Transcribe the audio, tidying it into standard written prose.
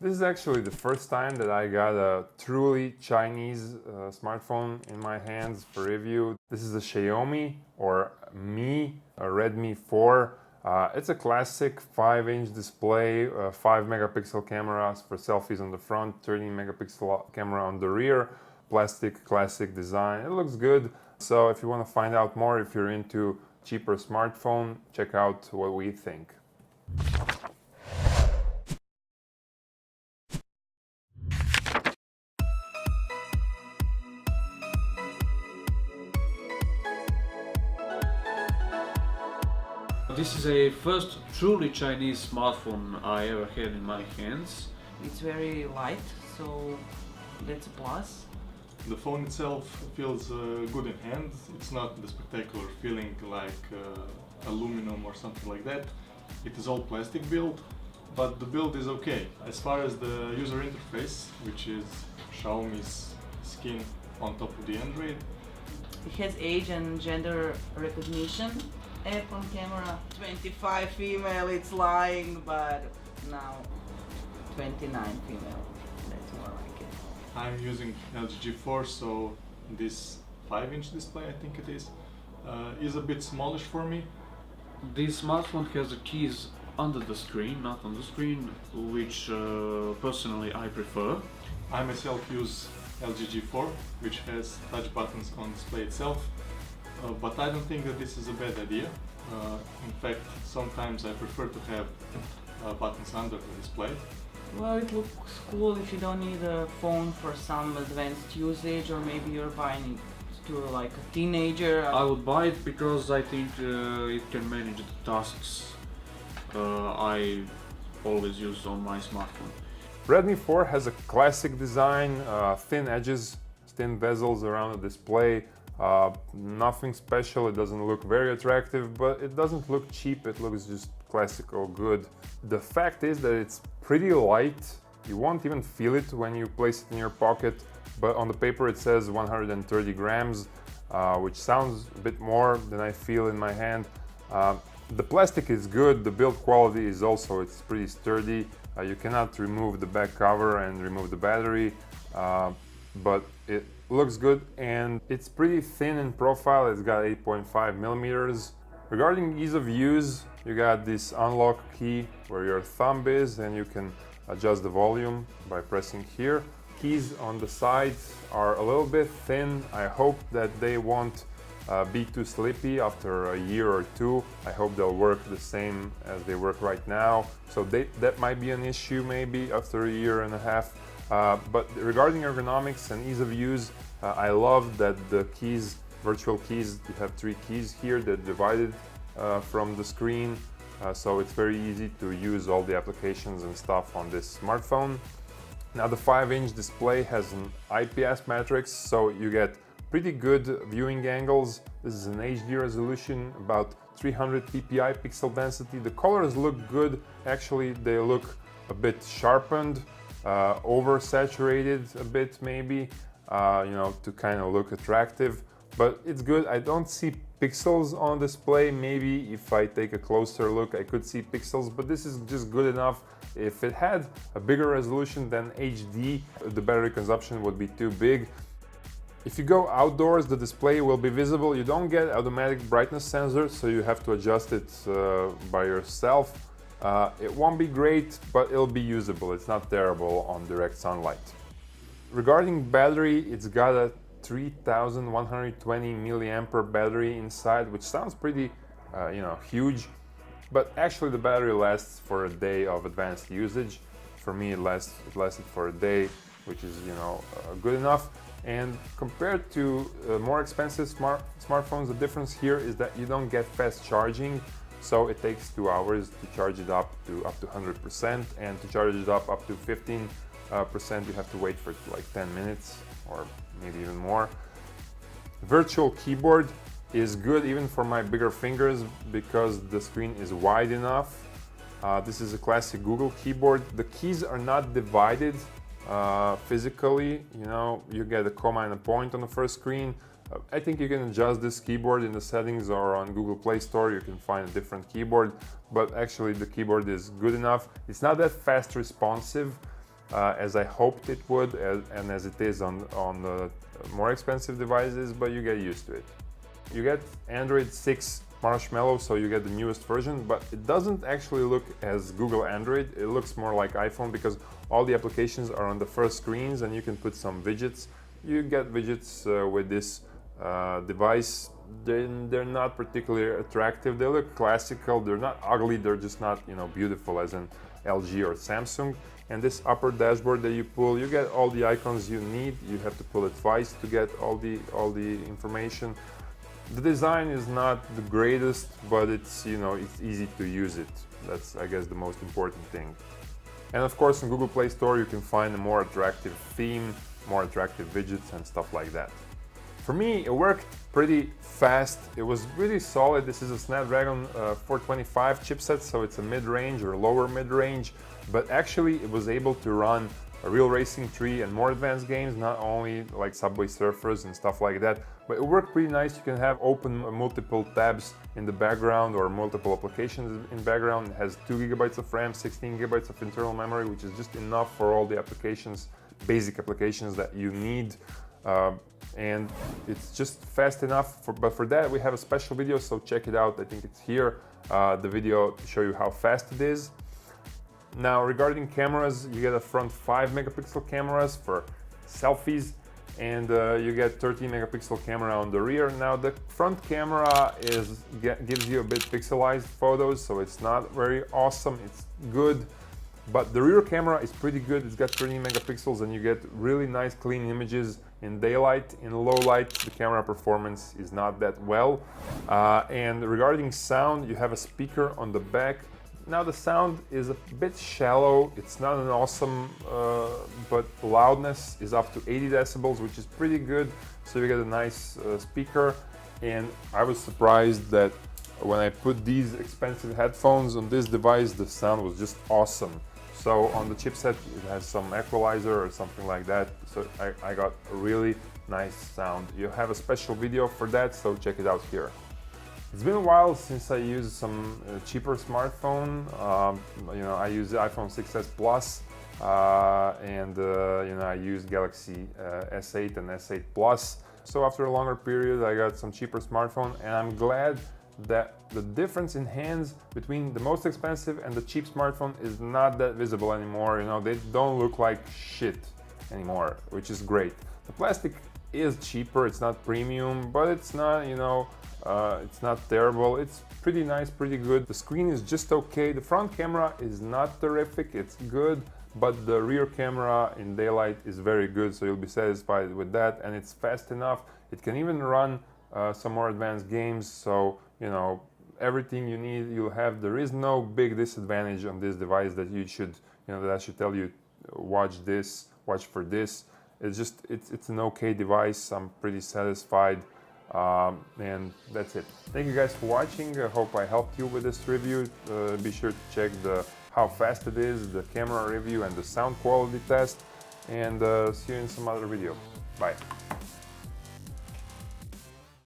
This is actually the first time that I got a truly Chinese smartphone in my hands for review. This is a Xiaomi or Mi Redmi 4. It's a classic 5-inch display, 5 megapixel cameras for selfies on the front, 13 megapixel camera on the rear, plastic classic design. It looks good. So if you want to find out more, if you're into cheaper smartphone, check out what we think. This is a first truly Chinese smartphone I ever had in my hands. It's very light, so that's a plus. The phone itself feels good in hand. It's not the spectacular feeling like aluminum or something like that. It is all plastic build, but the build is okay. As far as the user interface, which is Xiaomi's skin on top of the Android. It has age and gender recognition app on camera. 25 female, it's lying, but now 29 female. That's more like it. I'm using LG G4, so this 5-inch display, I think it is a bit smallish for me. This smartphone has the keys under the screen, not on the screen, which personally I prefer. I myself use LG G4, which has touch buttons on display itself, but I don't think that this is a bad idea. In fact, sometimes I prefer to have buttons under the display. Well, it looks cool if you don't need a phone for some advanced usage, or maybe you're buying it to like a teenager. I would buy it because I think it can manage the tasks I always use on my smartphone. Redmi 4 has a classic design, thin edges, thin bezels around the display. Nothing special, it doesn't look very attractive, but it doesn't look cheap, it looks just classical good. The fact is that it's pretty light, you won't even feel it when you place it in your pocket, but on the paper it says 130 grams, which sounds a bit more than I feel in my hand. The plastic is good, the build quality is also, it's pretty sturdy. You cannot remove the back cover and remove the battery, but it looks good and it's pretty thin in profile. It's got 8.5 millimeters. Regarding ease of use, you got this unlock key where your thumb is and you can adjust the volume by pressing here. Keys on the sides are a little bit thin. I hope that they won't be too slippy after a year or two. I hope they'll work the same as they work right now. So that might be an issue maybe after a year and a half. But regarding ergonomics and ease of use, I love that the keys, virtual keys, you have 3 keys here that divided from the screen. So it's very easy to use all the applications and stuff on this smartphone. Now the 5-inch display has an IPS matrix, so you get pretty good viewing angles. This is an HD resolution, about 300 ppi pixel density. The colors look good. Actually, they look a bit sharpened, oversaturated a bit maybe, you know, to kind of look attractive. But it's good. I don't see pixels on display. Maybe if I take a closer look, I could see pixels, but this is just good enough. If it had a bigger resolution than HD, the battery consumption would be too big. If you go outdoors, the display will be visible. You don't get automatic brightness sensor, so you have to adjust it by yourself. It won't be great, but it'll be usable. It's not terrible on direct sunlight. Regarding battery, it's got a 3120 milliampere battery inside, which sounds pretty, you know, huge. But actually, the battery lasts for a day of advanced usage. For me, it lasted for a day, which is, you know, good enough. And compared to more expensive smartphones, the difference here is that you don't get fast charging. So it takes 2 hours to charge it up to 100%, and to charge it up to 15%, you have to wait for like 10 minutes or maybe even more. Virtual keyboard is good even for my bigger fingers because the screen is wide enough. This is a classic Google keyboard. The keys are not divided physically, you know, you get a comma and a point on the first screen. I think you can adjust this keyboard in the settings or on Google Play Store. You can find a different keyboard, but actually the keyboard is good enough. It's not that fast responsive. as I hoped it would, and as it is on the more expensive devices, but you get used to it. You get Android 6 Marshmallow, so you get the newest version, but it doesn't actually look as Google Android. It looks more like iPhone because all the applications are on the first screens and you can put some widgets. You get widgets with this device. They're not particularly attractive. They look classical. They're not ugly. They're just not, you know, beautiful as in LG or Samsung. And this upper dashboard that you pull, you get all the icons you need. You have to pull it twice to get all the information. The design is not the greatest, but it's, you know, it's easy to use it. That's, I guess, the most important thing. And of course, in Google Play Store, you can find a more attractive theme, more attractive widgets and stuff like that. For me, it worked pretty fast. It was really solid. This is a Snapdragon 425 chipset, so it's a mid-range or lower mid-range, but actually it was able to run a real Racing 3 and more advanced games, not only like Subway Surfers and stuff like that, but it worked pretty nice. You can have open multiple tabs in the background or multiple applications in background. It has 2 GB of RAM, 16 GB of internal memory, which is just enough for all the applications, basic applications that you need. And it's just fast enough, but for that we have a special video, so check it out. I think it's here, the video to show you how fast it is. Now, regarding cameras, you get a front 5 megapixel cameras for selfies, and you get 13 megapixel camera on the rear. Now, the front camera gives you a bit pixelized photos, so it's not very awesome. It's good, but the rear camera is pretty good. It's got 13 megapixels, and you get really nice, clean images in daylight. In low light, the camera performance is not that well. And regarding sound, you have a speaker on the back. Now the sound is a bit shallow. It's not an awesome, but loudness is up to 80 decibels, which is pretty good. So you get a nice speaker. And I was surprised that when I put these expensive headphones on this device, the sound was just awesome. So on the chipset, it has some equalizer or something like that. So I got a really nice sound. You have a special video for that, so check it out here. It's been a while since I used some cheaper smartphone. You know, I use the iPhone 6s Plus, and you know, I used Galaxy S8 and S8 Plus. So after a longer period, I got some cheaper smartphone, and I'm glad that the difference in hands between the most expensive and the cheap smartphone is not that visible anymore. You know, they don't look like shit anymore, which is great. The plastic is cheaper. It's not premium, but it's not, you know, it's not terrible. It's pretty nice, pretty good. The screen is just okay. The front camera is not terrific. It's good, but the rear camera in daylight is very good, so you'll be satisfied with that. And it's fast enough. It can even run some more advanced games. So, you know, everything you need, you'll have. There is no big disadvantage on this device that you should, you know, that I should tell you, watch this, watch for this. It's just, it's an okay device. I'm pretty satisfied. And that's it. Thank you guys for watching. I hope I helped you with this review. Be sure to check how fast it is, the camera review and the sound quality test, and see you in some other video. Bye.